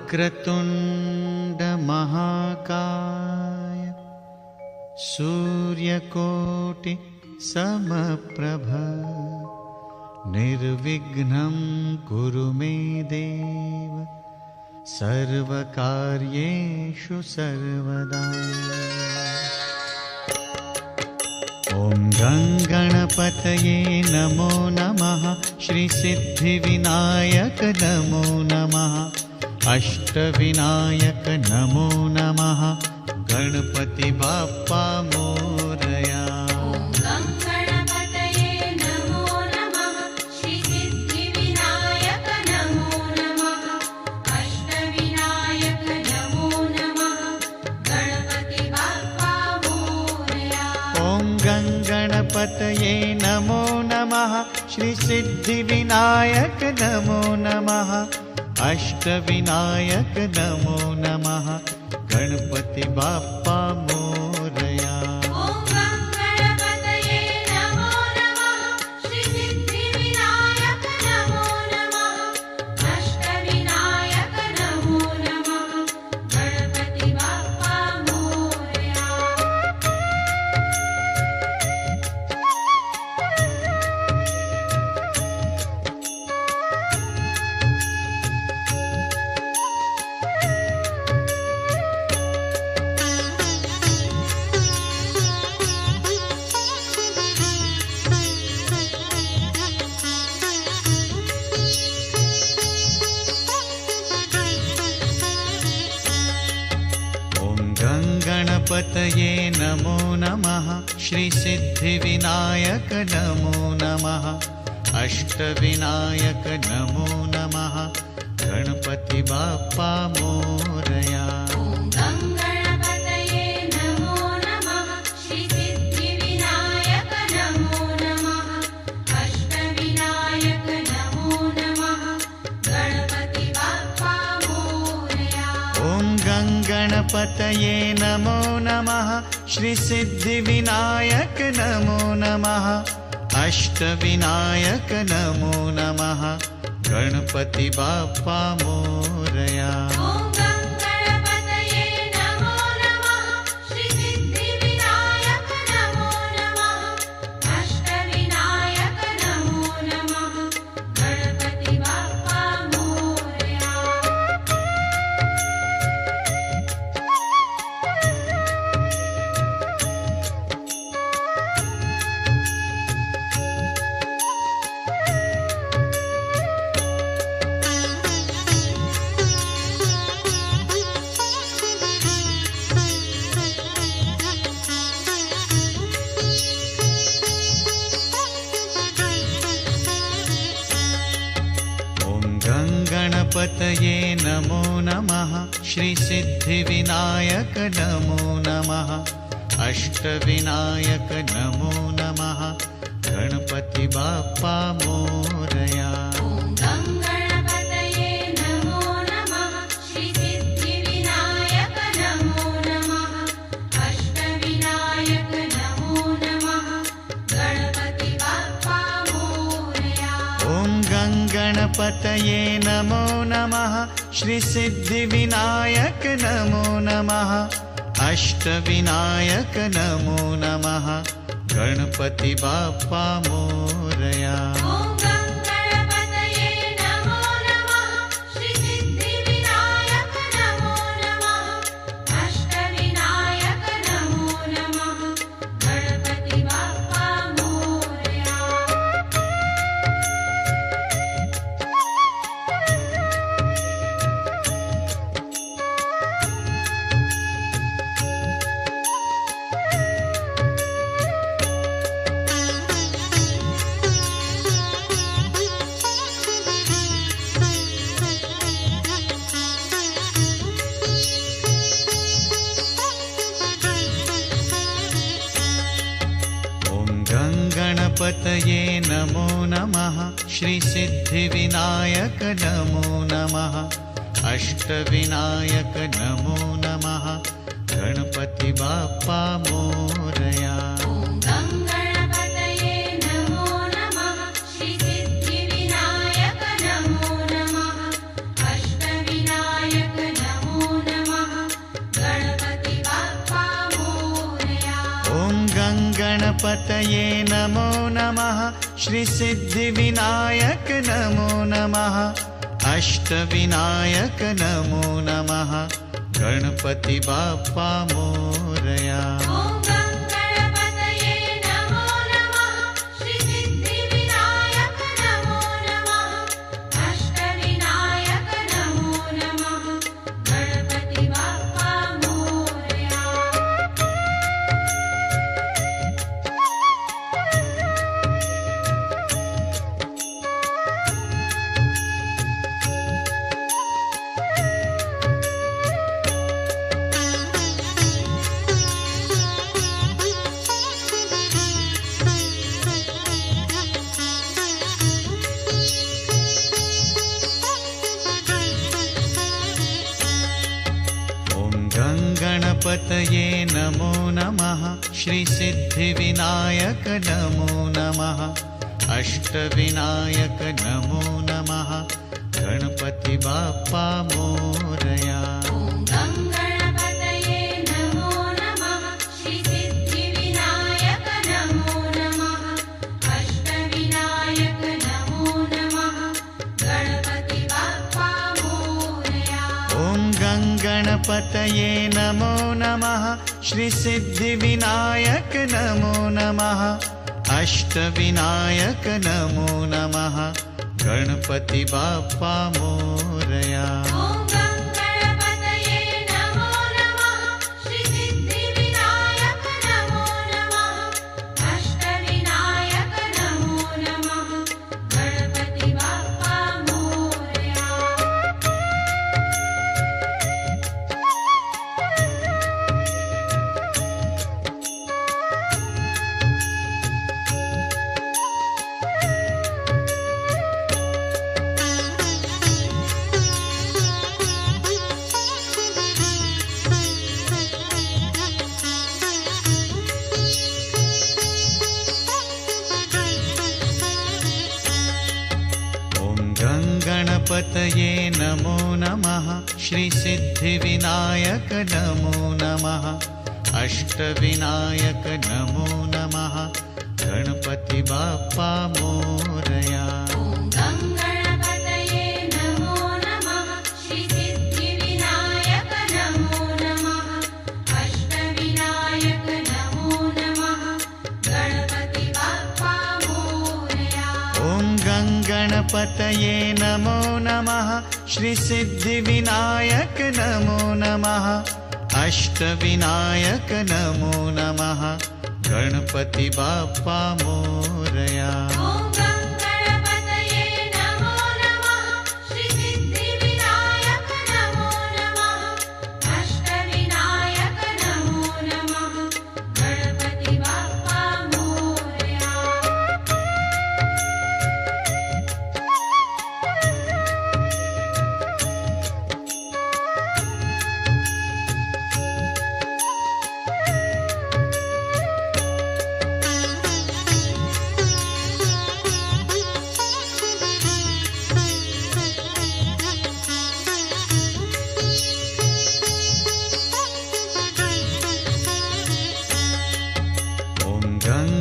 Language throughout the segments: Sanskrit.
वक्रतुण्ड महाकाय सूर्यकोटि समप्रभ निर्विघ्नं कुरु मे देव सर्वकार्येषु सर्वदा। ॐ गणपतये नमो नमः। श्रीसिद्धिविनायक नमो नमः। अष्टविनायक नमो नमः। गणपति बाप्पा मोरया। गणपतये नमो नमः। श्रीसिद्धिविनायक नमो नमः। अष्टविनायक नमो नमः। गणपति बाप्पा मोरया। गणपतये नमो नमः। श्रीसिद्धिविनायक नमो नमः। अष्टविनायक नमो नमः। गणपति बाप्पा मोरया। गणपतये नमो नमः। श्रीसिद्धिविनायक नमो नमः। अष्टविनायक नमो नमः। गणपति बाप्पा मोरया। गणपतये नमो नमः। श्रीसिद्धिविनायक नमो नमः। अष्टविनायक नमो नमः। गणपति बाप्पा मोरया। गणपतये नमो नमः। श्रीसिद्धिविनायक नमो नमः। अष्टविनायक नमो नमः। गणपति बाप्पा मोरया। गणपतये नमो नमः। श्रीसिद्धिविनायक नमो नमः। अष्टविनायक नमो नमः। गणपति बाप्पा मोरया। श्रीसिद्धिविनायक नमो नमः। अष्टविनायक गणपतये नमो नमः श्रीसिद्धिविनायक नमो नमः अष्टविनायक नमो नमः गणपति बाप्पा मोरया। गणपतये नमो नमः श्रीसिद्धिविनायक नमो नमः अष्टविनायक नमो नमः गणपति बाप्पा मोरया। गणपतये नमो नमः श्रीसिद्धिविनायक नमो नमः अष्टविनायक नमो नमः गणपति बाप्पा मोरया। गणपतये नमो नमः श्रीसिद्धिविनायक नमो नमः अष्टविनायक नमो नमः गणपति बाप्पा मोरया। गणपतये नमो नमः श्रीसिद्धिविनायक नमो नमः अष्टविनायक नमो नमः गणपति बाप्पा मोरया।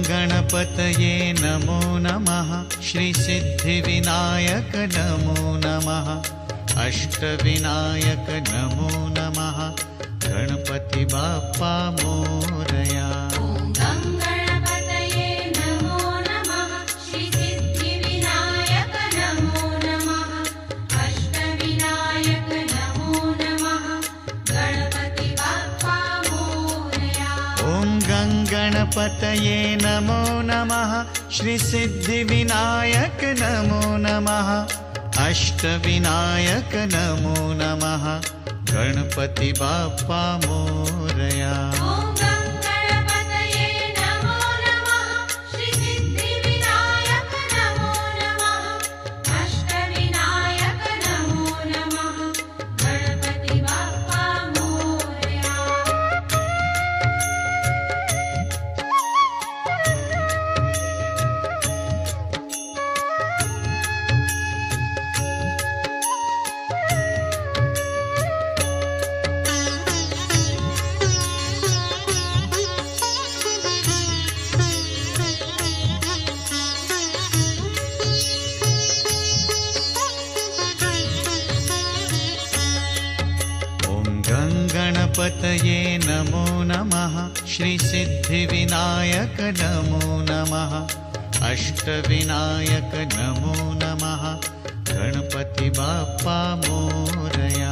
गणपतये नमो नमः श्रीसिद्धिविनायक नमो नमः अष्टविनायक नमो नमः गणपति बाप्पा मोरया। गणपतये नमो नमः श्रीसिद्धिविनायक नमो नमः अष्टविनायक नमो नमः गणपति बाप्पा मोरया। गणपतये नमो नमः श्रीसिद्धिविनायक नमो नमः अष्टविनायक नमो नमः गणपति बाप्पा मोरया।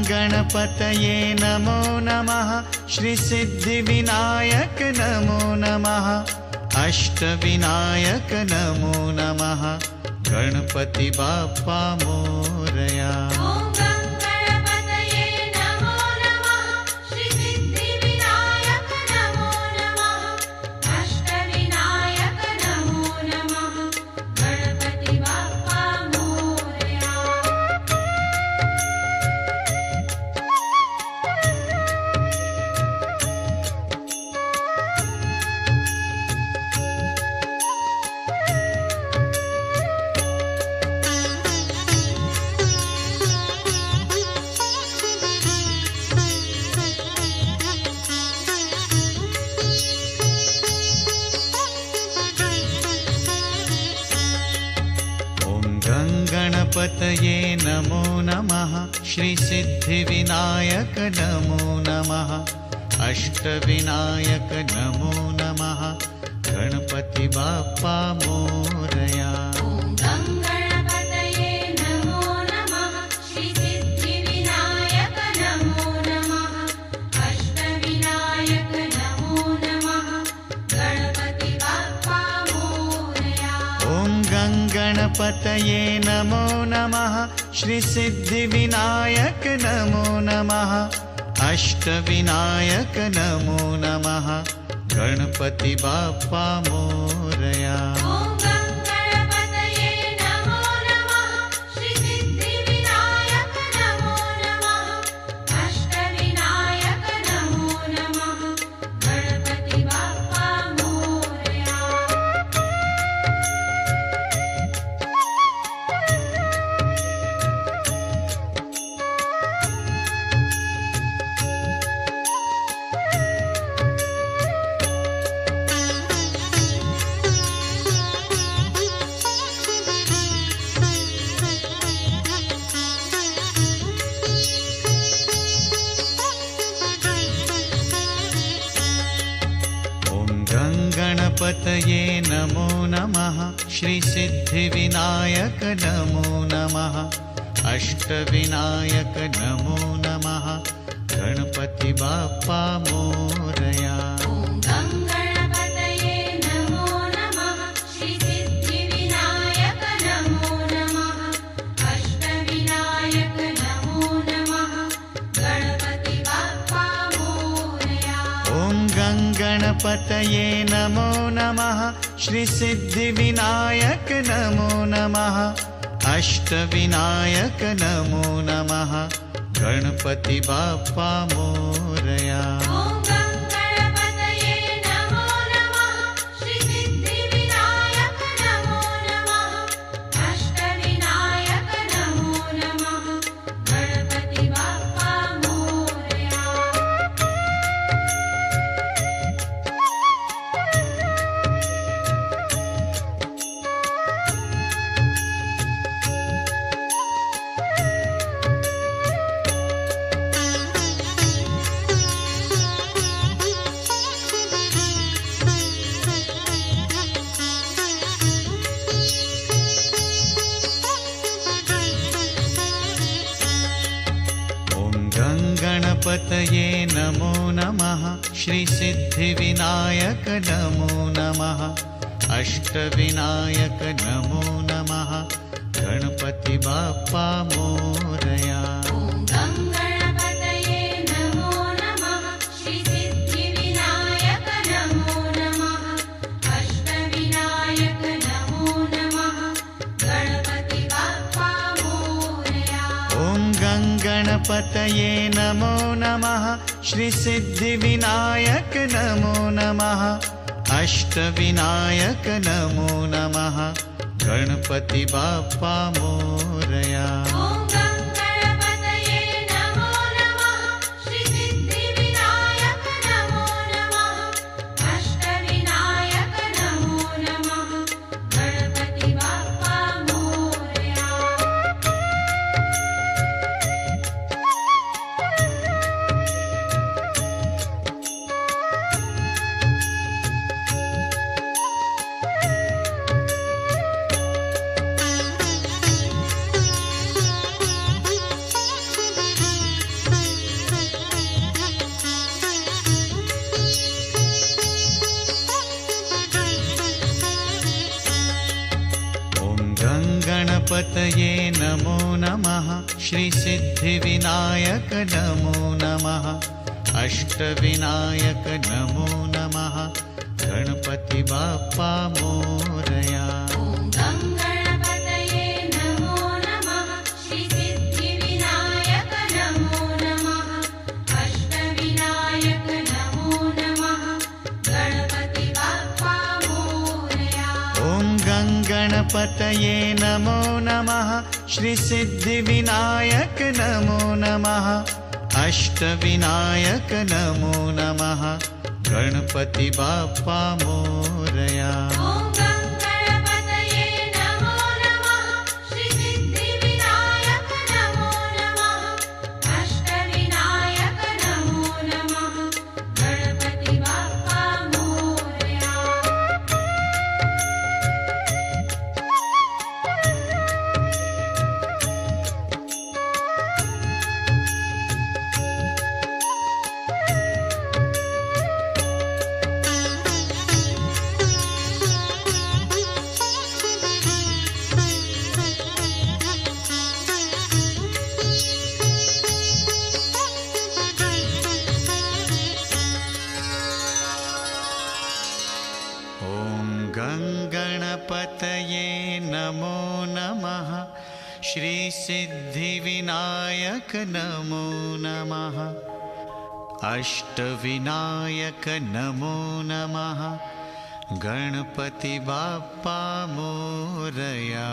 गणपतये नमो नमः श्रीसिद्धिविनायक नमो नमः अष्टविनायक नमो नमः गणपति बाप्पा मोरया। गणपतये नमो नमः श्रीसिद्धिविनायक नमो नमः अष्टविनायक नमो नमः गणपति बाप्पा मोरया। गणपतये नमो नमः श्रीसिद्धिविनायक नमो नमः अष्टविनायक नमो नमः गणपति बाप्पा मोरया। गणपतये नमो नमः श्रीसिद्धिविनायक नमो नमः अष्टविनायक नमो नमः गणपति बाप्पा मोरया। गणपतये नमो नमः श्रीसिद्धिविनायक नमो नमः अष्टविनायक नमो नमः गणपति बाप्पा मोरया। गणपतये नमो नमः श्रीसिद्धिविनायक नमो नमः अष्टविनायक नमो नमः गणपति बाप्पा मोरया। गणपतये नमो नमः श्रीसिद्धिविनायक नमो नमः अष्टविनायक नमो नमः गणपति बाप्पा मोरया। गणपतये नमो नमः श्रीसिद्धिविनायक गणपतये नमो नमः श्रीसिद्धिविनायक नमो नमः अष्टविनायक नमो नमः गणपति बाप्पा मोरया। गणपतये नमो नमः श्रीसिद्धिविनायक नमो नमः अष्टविनायक नमो नमः गणपति बाप्पा मोरया। गणपतये नमो नमः श्रीसिद्धिविनायक नमो नमः अष्टविनायक नमो नमः गणपति बाप्पा मोरया।